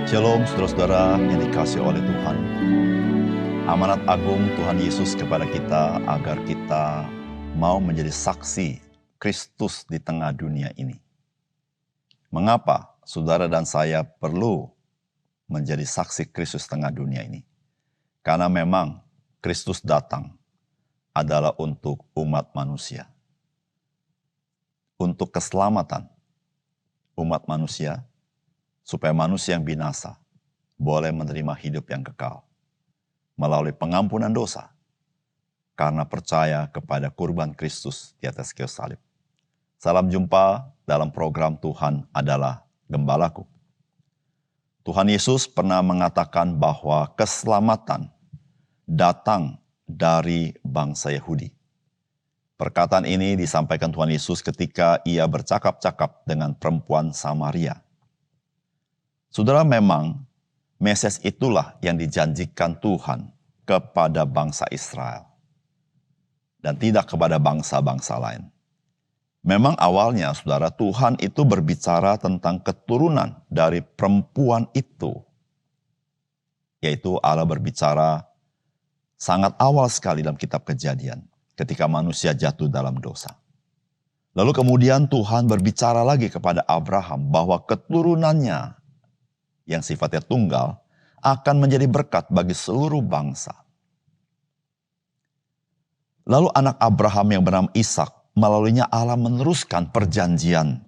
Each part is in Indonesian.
Shalom saudara-saudara yang dikasihi oleh Tuhan. Amanat agung Tuhan Yesus kepada kita agar kita mau menjadi saksi Kristus di tengah dunia ini. Mengapa saudara dan saya perlu menjadi saksi Kristus tengah dunia ini? Karena memang Kristus datang adalah untuk umat manusia. Untuk keselamatan umat manusia, supaya manusia yang binasa boleh menerima hidup yang kekal melalui pengampunan dosa karena percaya kepada kurban Kristus di atas kayu salib. Salam jumpa dalam program Tuhan adalah Gembalaku. Tuhan Yesus pernah mengatakan bahwa keselamatan datang dari bangsa Yahudi. Perkataan ini disampaikan Tuhan Yesus ketika ia bercakap-cakap dengan perempuan Samaria. Saudara, memang Mesias itulah yang dijanjikan Tuhan kepada bangsa Israel dan tidak kepada bangsa-bangsa lain. Memang awalnya, saudara, Tuhan itu berbicara tentang keturunan dari perempuan itu, yaitu Allah berbicara sangat awal sekali dalam kitab Kejadian ketika manusia jatuh dalam dosa. Lalu kemudian Tuhan berbicara lagi kepada Abraham bahwa keturunannya yang sifatnya tunggal, akan menjadi berkat bagi seluruh bangsa. Lalu anak Abraham yang bernama Ishak, melaluinya Allah meneruskan perjanjian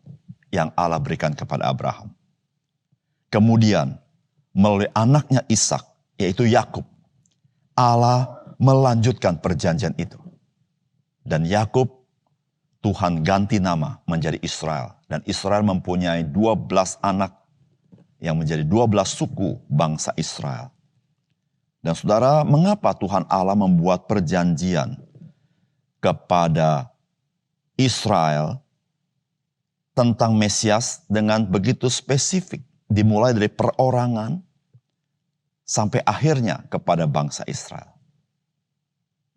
yang Allah berikan kepada Abraham. Kemudian, melalui anaknya Ishak, yaitu Yakub, Allah melanjutkan perjanjian itu. Dan Yakub, Tuhan ganti nama menjadi Israel. Dan Israel mempunyai 12 anak yang menjadi 12 suku bangsa Israel. Dan saudara, mengapa Tuhan Allah membuat perjanjian kepada Israel tentang Mesias dengan begitu spesifik, dimulai dari perorangan sampai akhirnya kepada bangsa Israel?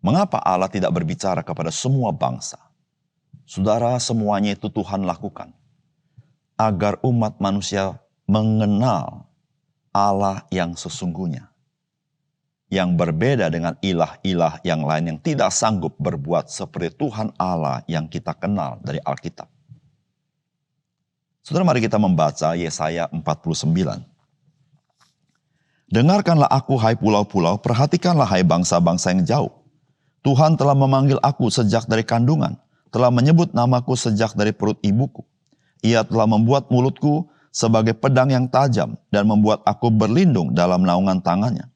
Mengapa Allah tidak berbicara kepada semua bangsa? Saudara, semuanya itu Tuhan lakukan agar umat manusia mengenal Allah yang sesungguhnya, yang berbeda dengan ilah-ilah yang lain yang tidak sanggup berbuat seperti Tuhan Allah yang kita kenal dari Alkitab. Saudara, mari kita membaca Yesaya 49. Dengarkanlah aku, hai pulau-pulau, perhatikanlah, hai bangsa-bangsa yang jauh. Tuhan telah memanggil aku sejak dari kandungan, telah menyebut namaku sejak dari perut ibuku. Ia telah membuat mulutku sebagai pedang yang tajam dan membuat aku berlindung dalam naungan tangannya.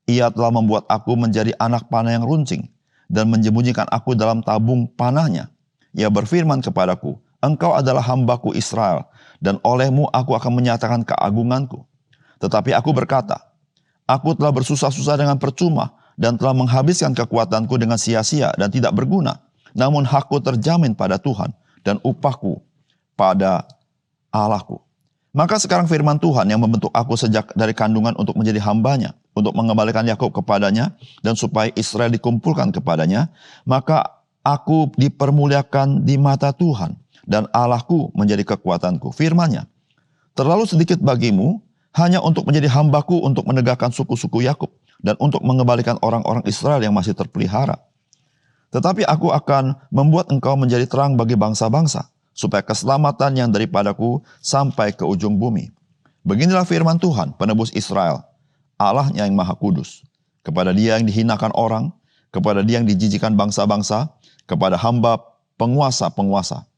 Ia telah membuat aku menjadi anak panah yang runcing dan menyembunyikan aku dalam tabung panahnya. Ia berfirman kepadaku, engkau adalah hambaku Israel, dan olehmu aku akan menyatakan keagunganku. Tetapi aku berkata, aku telah bersusah-susah dengan percuma dan telah menghabiskan kekuatanku dengan sia-sia dan tidak berguna. Namun hakku terjamin pada Tuhan dan upahku pada Allahku. Maka sekarang firman Tuhan yang membentuk aku sejak dari kandungan untuk menjadi hambanya, untuk mengembalikan Yakub kepadanya, dan supaya Israel dikumpulkan kepadanya, maka aku dipermuliakan di mata Tuhan, dan Allahku menjadi kekuatanku. Firman-Nya, terlalu sedikit bagimu, hanya untuk menjadi hambaku untuk menegakkan suku-suku Yakub, dan untuk mengembalikan orang-orang Israel yang masih terpelihara. Tetapi aku akan membuat engkau menjadi terang bagi bangsa-bangsa, supaya keselamatan yang daripadaku sampai ke ujung bumi. Beginilah firman Tuhan, penebus Israel, Allahnya yang maha kudus. Kepada dia yang dihinakan orang, kepada dia yang dijijikan bangsa-bangsa, kepada hamba penguasa-penguasa.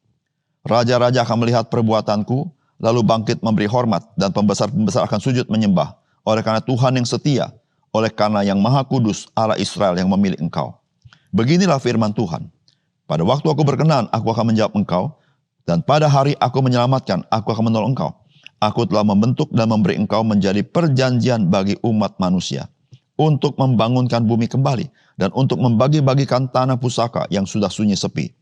Raja-raja akan melihat perbuatanku, lalu bangkit memberi hormat, dan pembesar-pembesar akan sujud menyembah. Oleh karena Tuhan yang setia, oleh karena yang maha kudus, Allah Israel yang memilih engkau. Beginilah firman Tuhan, pada waktu aku berkenan, aku akan menjawab engkau, dan pada hari aku menyelamatkan, aku akan menolong engkau. Aku telah membentuk dan memberi engkau menjadi perjanjian bagi umat manusia, untuk membangunkan bumi kembali, dan untuk membagi-bagikan tanah pusaka yang sudah sunyi sepi.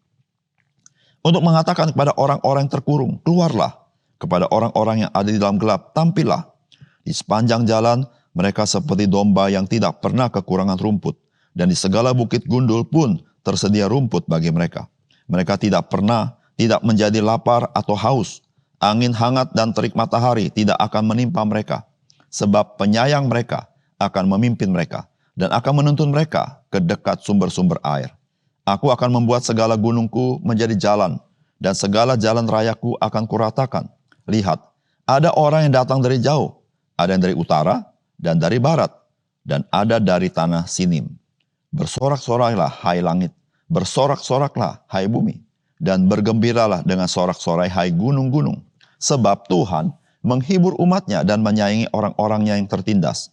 Untuk mengatakan kepada orang-orang yang terkurung, keluarlah. Kepada orang-orang yang ada di dalam gelap, tampillah. Di sepanjang jalan, mereka seperti domba yang tidak pernah kekurangan rumput. Dan di segala bukit gundul pun tersedia rumput bagi mereka. Mereka tidak menjadi lapar atau haus. Angin hangat dan terik matahari tidak akan menimpa mereka. sebab penyayang mereka akan memimpin mereka dan akan menuntun mereka ke dekat sumber-sumber air. Aku akan membuat segala gunungku menjadi jalan, dan segala jalan rayaku akan kuratakan. Lihat, ada orang yang datang dari jauh, ada yang dari utara dan dari barat, dan ada dari tanah Sinim. Bersorak-soraklah hai langit, bersorak-soraklah hai bumi, dan bergembiralah dengan sorak-sorai hai gunung-gunung. Sebab Tuhan menghibur umatnya dan menyayangi orang-orangnya yang tertindas.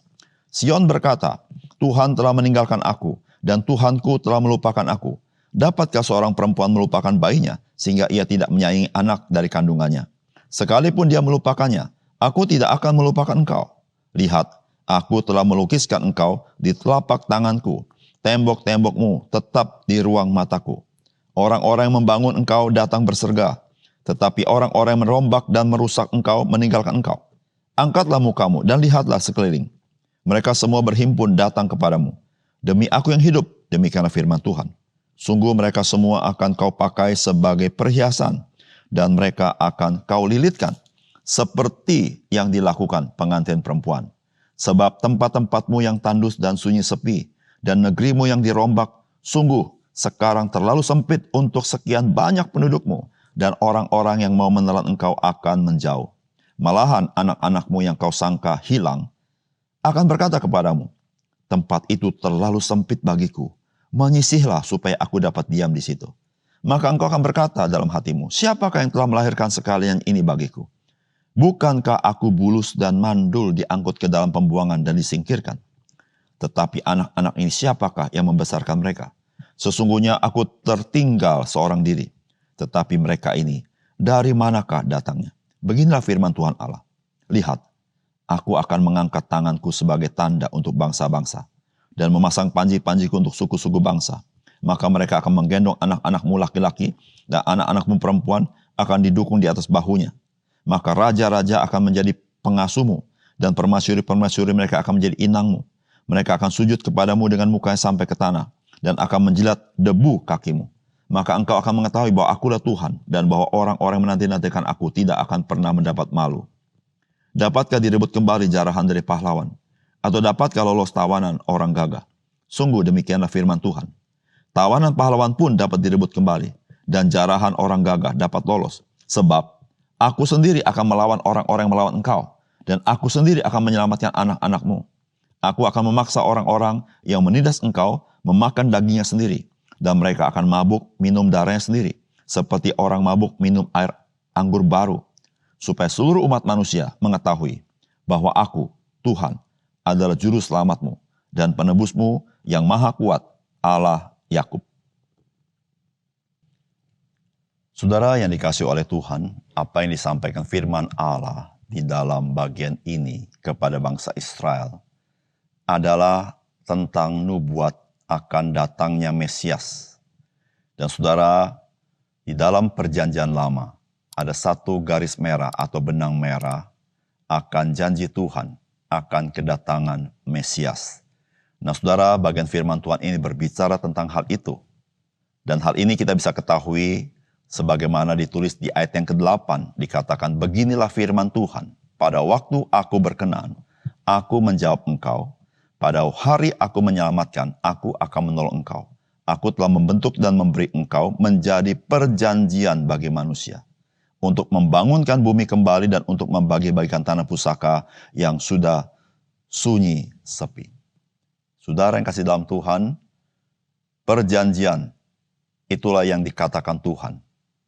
Sion berkata, Tuhan telah meninggalkan aku, dan Tuhanku telah melupakan aku. Dapatkah seorang perempuan melupakan bayinya, sehingga ia tidak menyayangi anak dari kandungannya? Sekalipun dia melupakannya, aku tidak akan melupakan engkau. Lihat, aku telah melukiskan engkau di telapak tanganku. Tembok-tembokmu tetap di ruang mataku. Orang-orang yang membangun engkau datang berserga, tetapi orang-orang yang merombak dan merusak engkau meninggalkan engkau. Angkatlah mukamu dan lihatlah sekeliling. Mereka semua berhimpun datang kepadamu. Demi aku yang hidup, demikianlah firman Tuhan. Sungguh mereka semua akan kau pakai sebagai perhiasan, dan mereka akan kau lilitkan, seperti yang dilakukan pengantin perempuan. Sebab tempat-tempatmu yang tandus dan sunyi sepi, dan negerimu yang dirombak, sungguh sekarang terlalu sempit untuk sekian banyak pendudukmu, dan orang-orang yang mau menelan engkau akan menjauh. Malahan anak-anakmu yang kau sangka hilang, akan berkata kepadamu, tempat itu terlalu sempit bagiku, menyisihlah supaya aku dapat diam di situ. Maka engkau akan berkata dalam hatimu, siapakah yang telah melahirkan sekalian ini bagiku? Bukankah aku bulus dan mandul diangkut ke dalam pembuangan dan disingkirkan? Tetapi anak-anak ini siapakah yang membesarkan mereka? Sesungguhnya aku tertinggal seorang diri. Tetapi mereka ini, dari manakah datangnya? Beginilah firman Tuhan Allah. Lihat, aku akan mengangkat tanganku sebagai tanda untuk bangsa-bangsa, dan memasang panji-panjiku untuk suku-suku bangsa. Maka mereka akan menggendong anak-anakmu laki-laki, dan anak-anakmu perempuan akan didukung di atas bahunya. Maka raja-raja akan menjadi pengasuhmu, dan permasyuri-permasyuri mereka akan menjadi inangmu. Mereka akan sujud kepadamu dengan mukanya sampai ke tanah, dan akan menjilat debu kakimu. Maka engkau akan mengetahui bahwa akulah Tuhan, dan bahwa orang-orang yang menanti-nantikan aku tidak akan pernah mendapat malu. Dapatkah direbut kembali jarahan dari pahlawan? Atau dapatkah lolos tawanan orang gagah? Sungguh demikianlah firman Tuhan. Tawanan pahlawan pun dapat direbut kembali, dan jarahan orang gagah dapat lolos. Sebab aku sendiri akan melawan orang-orang yang melawan engkau, dan aku sendiri akan menyelamatkan anak-anakmu. Aku akan memaksa orang-orang yang menindas engkau memakan dagingnya sendiri, dan mereka akan mabuk minum darahnya sendiri, seperti orang mabuk minum air anggur baru, supaya seluruh umat manusia mengetahui bahwa aku, Tuhan, adalah juru selamatmu dan penebusmu yang maha kuat, Allah Yakub. Saudara yang dikasihi oleh Tuhan, apa yang disampaikan firman Allah di dalam bagian ini kepada bangsa Israel adalah tentang nubuat akan datangnya Mesias. Dan saudara, di dalam perjanjian lama, ada satu garis merah atau benang merah akan janji Tuhan, akan kedatangan Mesias. Nah saudara, bagian firman Tuhan ini berbicara tentang hal itu. Dan hal ini kita bisa ketahui sebagaimana ditulis di ayat yang ke-8, dikatakan, beginilah firman Tuhan, pada waktu aku berkenan, aku menjawab engkau. Pada hari aku menyelamatkan, aku akan menolong engkau. Aku telah membentuk dan memberi engkau menjadi perjanjian bagi manusia, untuk membangunkan bumi kembali dan untuk membagi-bagikan tanah pusaka yang sudah sunyi sepi. Saudara yang kasih dalam Tuhan, perjanjian itulah yang dikatakan Tuhan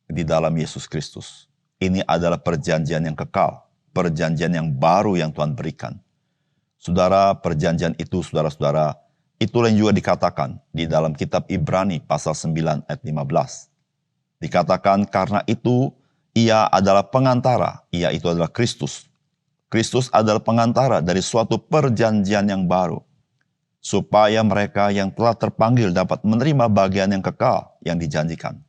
di dalam Yesus Kristus. Ini adalah perjanjian yang kekal, perjanjian yang baru yang Tuhan berikan. Saudara, perjanjian itu, saudara-saudara, itulah yang juga dikatakan di dalam kitab Ibrani pasal 9 ayat 15. Dikatakan karena itu ia adalah pengantara, ia itu adalah Kristus. Kristus adalah pengantara dari suatu perjanjian yang baru, supaya mereka yang telah terpanggil dapat menerima bagian yang kekal yang dijanjikan.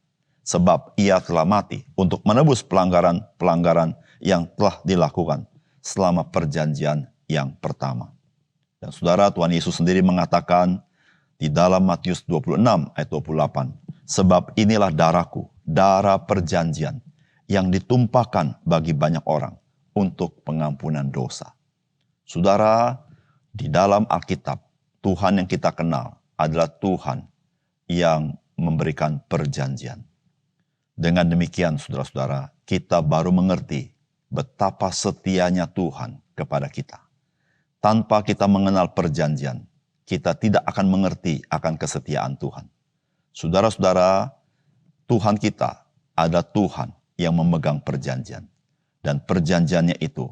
Sebab ia telah mati untuk menebus pelanggaran-pelanggaran yang telah dilakukan selama perjanjian yang pertama. Dan saudara, Tuhan Yesus sendiri mengatakan di dalam Matius 26 ayat 28, sebab inilah darahku, darah perjanjian yang ditumpahkan bagi banyak orang untuk pengampunan dosa. Saudara, di dalam Alkitab, Tuhan yang kita kenal adalah Tuhan yang memberikan perjanjian. Dengan demikian, saudara-saudara, kita baru mengerti betapa setianya Tuhan kepada kita. Tanpa kita mengenal perjanjian, kita tidak akan mengerti akan kesetiaan Tuhan. Saudara-saudara, Tuhan kita adalah Tuhan yang memegang perjanjian. Dan perjanjiannya itu,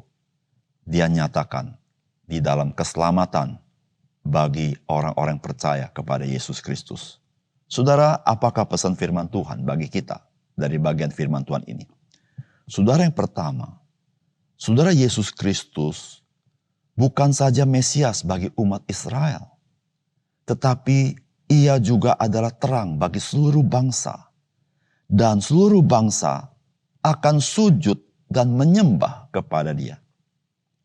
Dia nyatakan di dalam keselamatan bagi orang-orang percaya kepada Yesus Kristus. Saudara, apakah pesan firman Tuhan bagi kita dari bagian firman Tuhan ini? Saudara, yang pertama, saudara, Yesus Kristus bukan saja Mesias bagi umat Israel, tetapi Ia juga adalah terang bagi seluruh bangsa. Dan seluruh bangsa akan sujud dan menyembah kepada Dia.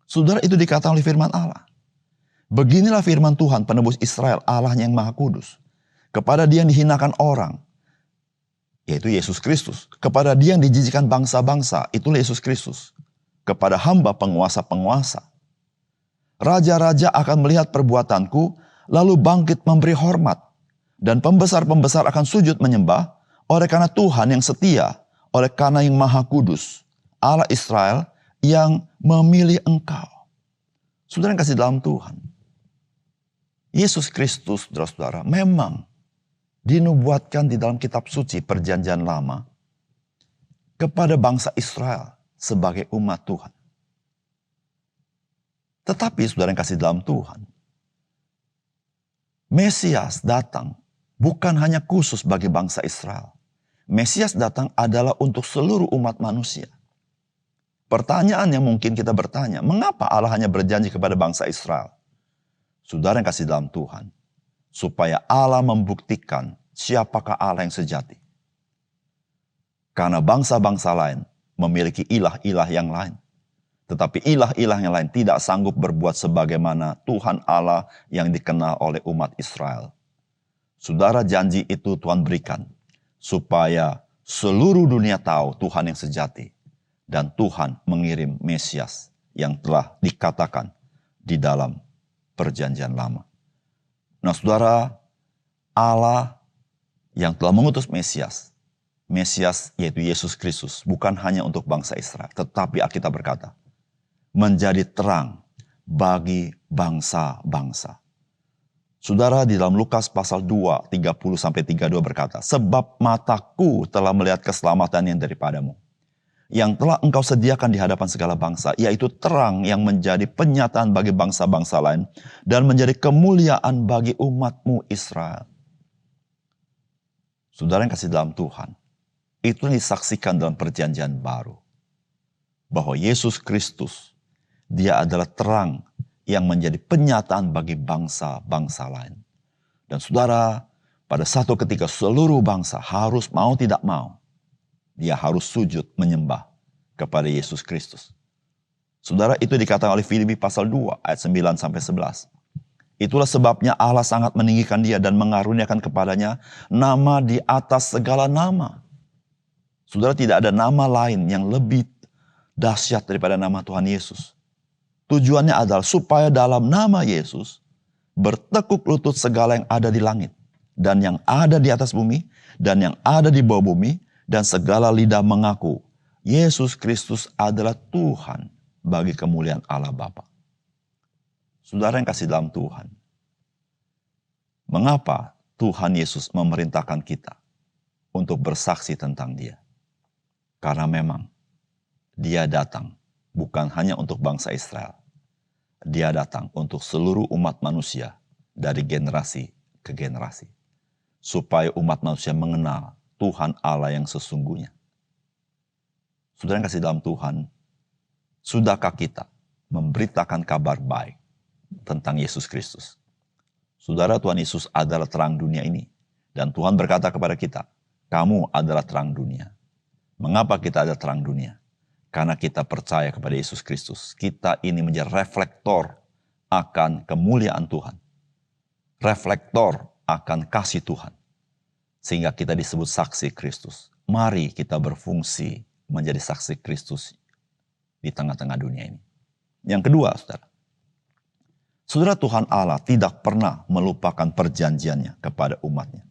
Saudara, itu dikatakan oleh firman Allah. Beginilah firman Tuhan penebus Israel, Allahnya yang Maha Kudus. Kepada Dia yang dihinakan orang, yaitu Yesus Kristus. Kepada Dia yang dijijikan bangsa-bangsa, itulah Yesus Kristus. Kepada hamba penguasa-penguasa. Raja-raja akan melihat perbuatanku, lalu bangkit memberi hormat. Dan pembesar-pembesar akan sujud menyembah, oleh karena Tuhan yang setia, oleh karena yang Maha Kudus, Allah Israel yang memilih engkau. Saudara yang kasih dalam Tuhan, Yesus Kristus, saudara-saudara, memang dinubuatkan di dalam kitab suci perjanjian lama kepada bangsa Israel sebagai umat Tuhan. Tetapi saudara yang kasih dalam Tuhan, Mesias datang bukan hanya khusus bagi bangsa Israel. Mesias datang adalah untuk seluruh umat manusia. Pertanyaan yang mungkin kita bertanya, mengapa Allah hanya berjanji kepada bangsa Israel? Saudara yang kasih dalam Tuhan, supaya Allah membuktikan siapakah Allah yang sejati. Karena bangsa-bangsa lain memiliki ilah-ilah yang lain. Tetapi ilah-ilah yang lain tidak sanggup berbuat sebagaimana Tuhan Allah yang dikenal oleh umat Israel. Saudara, janji itu Tuhan berikan supaya seluruh dunia tahu Tuhan yang sejati. Dan Tuhan mengirim Mesias yang telah dikatakan di dalam perjanjian lama. Nah saudara, Allah yang telah mengutus Mesias, Mesias yaitu Yesus Kristus, bukan hanya untuk bangsa Israel, tetapi Alkitab berkata, menjadi terang bagi bangsa-bangsa. Saudara, di dalam Lukas pasal 2, 30-32 berkata, sebab mataku telah melihat keselamatan yang daripadamu, yang telah engkau sediakan di hadapan segala bangsa, yaitu terang yang menjadi penyataan bagi bangsa-bangsa lain, dan menjadi kemuliaan bagi umatmu Israel. Saudara yang kasih dalam Tuhan, itu yang disaksikan dalam perjanjian baru. Bahwa Yesus Kristus, Dia adalah terang yang menjadi penyataan bagi bangsa-bangsa lain. Dan saudara, pada satu ketika seluruh bangsa harus mau tidak mau, dia harus sujud menyembah kepada Yesus Kristus. Saudara, itu dikatakan oleh Filipi pasal 2 ayat 9-11. Itulah sebabnya Allah sangat meninggikan Dia dan mengaruniakan kepadanya nama di atas segala nama. Saudara, tidak ada nama lain yang lebih dahsyat daripada nama Tuhan Yesus. Tujuannya adalah supaya dalam nama Yesus bertekuk lutut segala yang ada di langit dan yang ada di atas bumi dan yang ada di bawah bumi, dan segala lidah mengaku Yesus Kristus adalah Tuhan bagi kemuliaan Allah Bapa. Saudara yang kasih dalam Tuhan, mengapa Tuhan Yesus memerintahkan kita untuk bersaksi tentang Dia? Karena memang Dia datang bukan hanya untuk bangsa Israel. Dia datang untuk seluruh umat manusia dari generasi ke generasi. Supaya umat manusia mengenal Tuhan Allah yang sesungguhnya. Saudara yang kasih dalam Tuhan, sudahkah kita memberitakan kabar baik tentang Yesus Kristus? Saudara, Tuhan Yesus adalah terang dunia ini. Dan Tuhan berkata kepada kita, kamu adalah terang dunia. Mengapa kita ada terang dunia? Karena kita percaya kepada Yesus Kristus. Kita ini menjadi reflektor akan kemuliaan Tuhan. Reflektor akan kasih Tuhan. Sehingga kita disebut saksi Kristus. Mari kita berfungsi menjadi saksi Kristus di tengah-tengah dunia ini. Yang kedua, saudara, Saudara, Tuhan Allah tidak pernah melupakan perjanjiannya kepada umatnya.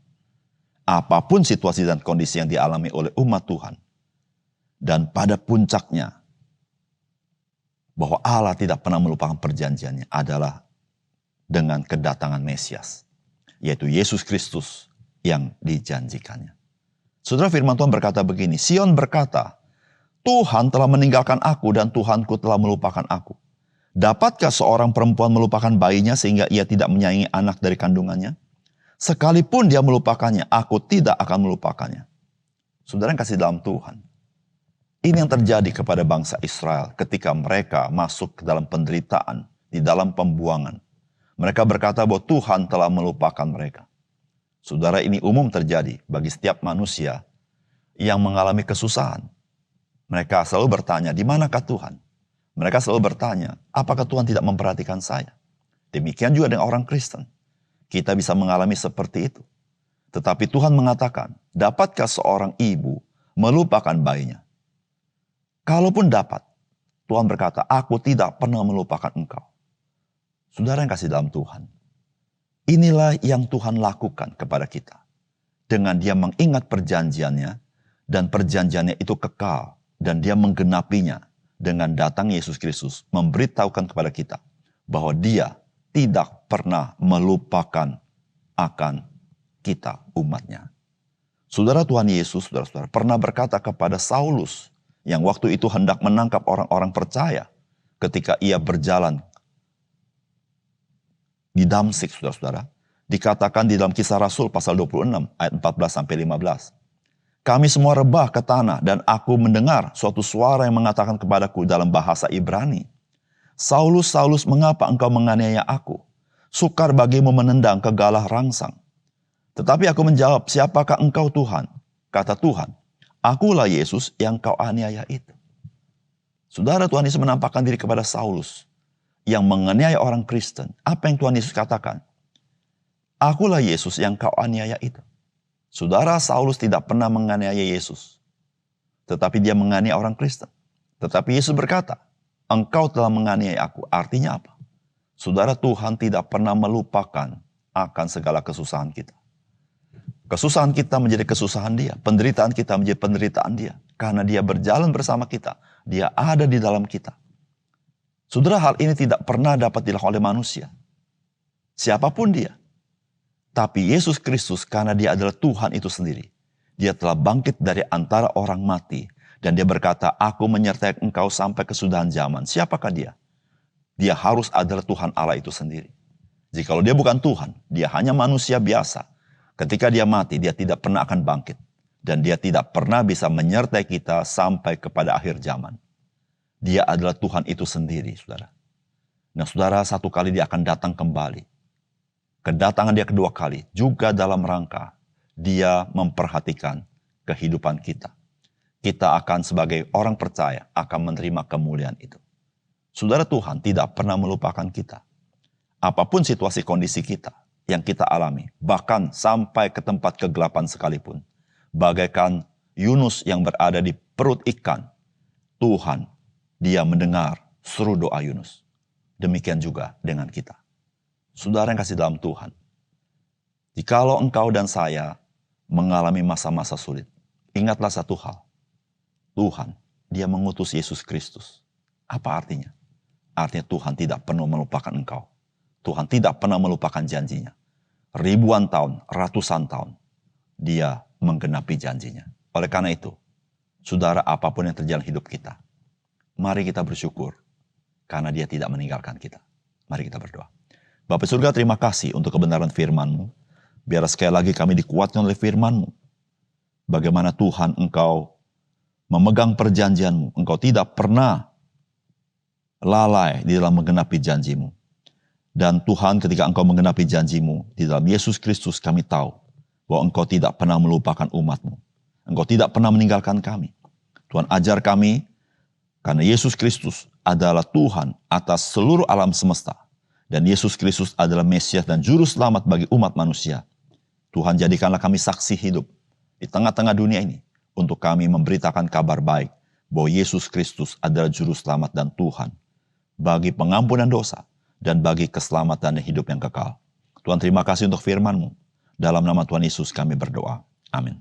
Apapun situasi dan kondisi yang dialami oleh umat Tuhan. Dan pada puncaknya, bahwa Allah tidak pernah melupakan perjanjiannya adalah dengan kedatangan Mesias. Yaitu Yesus Kristus yang dijanjikannya. Saudara, firman Tuhan berkata begini, Sion berkata, Tuhan telah meninggalkan aku dan Tuhanku telah melupakan aku. Dapatkah seorang perempuan melupakan bayinya sehingga ia tidak menyayangi anak dari kandungannya? Sekalipun dia melupakannya, aku tidak akan melupakannya. Saudara yang kasih dalam Tuhan. Ini yang terjadi kepada bangsa Israel ketika mereka masuk ke dalam penderitaan, di dalam pembuangan. Mereka berkata bahwa Tuhan telah melupakan mereka. Saudara, ini umum terjadi bagi setiap manusia yang mengalami kesusahan. Mereka selalu bertanya, di manakah Tuhan? Mereka selalu bertanya, apakah Tuhan tidak memperhatikan saya? Demikian juga dengan orang Kristen. Kita bisa mengalami seperti itu. Tetapi Tuhan mengatakan, dapatkah seorang ibu melupakan bayinya? Kalaupun dapat, Tuhan berkata, aku tidak pernah melupakan engkau. Saudara yang kasih dalam Tuhan. Inilah yang Tuhan lakukan kepada kita. Dengan dia mengingat perjanjiannya, dan perjanjiannya itu kekal, dan dia menggenapinya dengan datang Yesus Kristus, memberitahukan kepada kita bahwa dia tidak pernah melupakan akan kita umatnya. Saudara, Tuhan Yesus, saudara-saudara, pernah berkata kepada Saulus yang waktu itu hendak menangkap orang-orang percaya ketika ia berjalan di Damsik, saudara-saudara. Dikatakan di dalam Kisah Rasul pasal 26 ayat 14-15. Kami semua rebah ke tanah dan aku mendengar suatu suara yang mengatakan kepadaku dalam bahasa Ibrani, Saulus, Saulus, mengapa engkau menganiaya aku? Sukar bagimu menendang ke galah rangsang. Tetapi aku menjawab, siapakah engkau Tuhan? Kata Tuhan, akulah Yesus yang kau aniaya itu. Saudara, Tuhan Yesus menampakkan diri kepada Saulus yang menganiaya orang Kristen. Apa yang Tuhan Yesus katakan? Akulah Yesus yang kau aniaya itu. Saudara, Saulus tidak pernah menganiaya Yesus. Tetapi dia menganiaya orang Kristen. Tetapi Yesus berkata, engkau telah menganiaya aku. Artinya apa? Saudara, Tuhan tidak pernah melupakan akan segala kesusahan kita. Kesusahan kita menjadi kesusahan dia. Penderitaan kita menjadi penderitaan dia. Karena dia berjalan bersama kita. Dia ada di dalam kita. Saudara, hal ini tidak pernah dapat dilakukan oleh manusia. Siapapun dia. Tapi Yesus Kristus, karena dia adalah Tuhan itu sendiri. Dia telah bangkit dari antara orang mati. Dan dia berkata, aku menyertai engkau sampai kesudahan zaman. Siapakah dia? Dia harus adalah Tuhan Allah itu sendiri. Jikalau dia bukan Tuhan, dia hanya manusia biasa. Ketika dia mati, dia tidak pernah akan bangkit. Dan dia tidak pernah bisa menyertai kita sampai kepada akhir zaman. Dia adalah Tuhan itu sendiri, saudara. Nah, saudara, satu kali dia akan datang kembali. Kedatangan dia kedua kali juga dalam rangka dia memperhatikan kehidupan kita. Kita akan sebagai orang percaya akan menerima kemuliaan itu. Saudara, Tuhan tidak pernah melupakan kita. Apapun situasi kondisi kita yang kita alami, bahkan sampai ke tempat kegelapan sekalipun. Bagaikan Yunus yang berada di perut ikan, Tuhan, dia mendengar seru doa Yunus. Demikian juga dengan kita. Saudara yang kasih dalam Tuhan, jikalau engkau dan saya mengalami masa-masa sulit, ingatlah satu hal. Tuhan, dia mengutus Yesus Kristus. Apa artinya? Artinya Tuhan tidak pernah melupakan engkau. Tuhan tidak pernah melupakan janjinya. Ribuan tahun, ratusan tahun, dia menggenapi janjinya. Oleh karena itu, saudara, apapun yang terjadi hidup kita, mari kita bersyukur karena dia tidak meninggalkan kita. Mari kita berdoa. Bapa surga, terima kasih untuk kebenaran firman-Mu. Biar sekali lagi kami dikuatkan oleh firman-Mu. Bagaimana Tuhan engkau memegang perjanjian-Mu. Engkau tidak pernah lalai di dalam menggenapi janji-Mu. Dan Tuhan, ketika engkau menggenapi janji-Mu di dalam Yesus Kristus, kami tahu bahwa engkau tidak pernah melupakan umat-Mu. Engkau tidak pernah meninggalkan kami. Tuhan, ajar kami, karena Yesus Kristus adalah Tuhan atas seluruh alam semesta. Dan Yesus Kristus adalah Mesias dan Juru Selamat bagi umat manusia. Tuhan, jadikanlah kami saksi hidup di tengah-tengah dunia ini. Untuk kami memberitakan kabar baik bahwa Yesus Kristus adalah Juru Selamat dan Tuhan bagi pengampunan dosa dan bagi keselamatan dan hidup yang kekal. Tuhan, terima kasih untuk firman-Mu. Dalam nama Tuhan Yesus kami berdoa. Amin.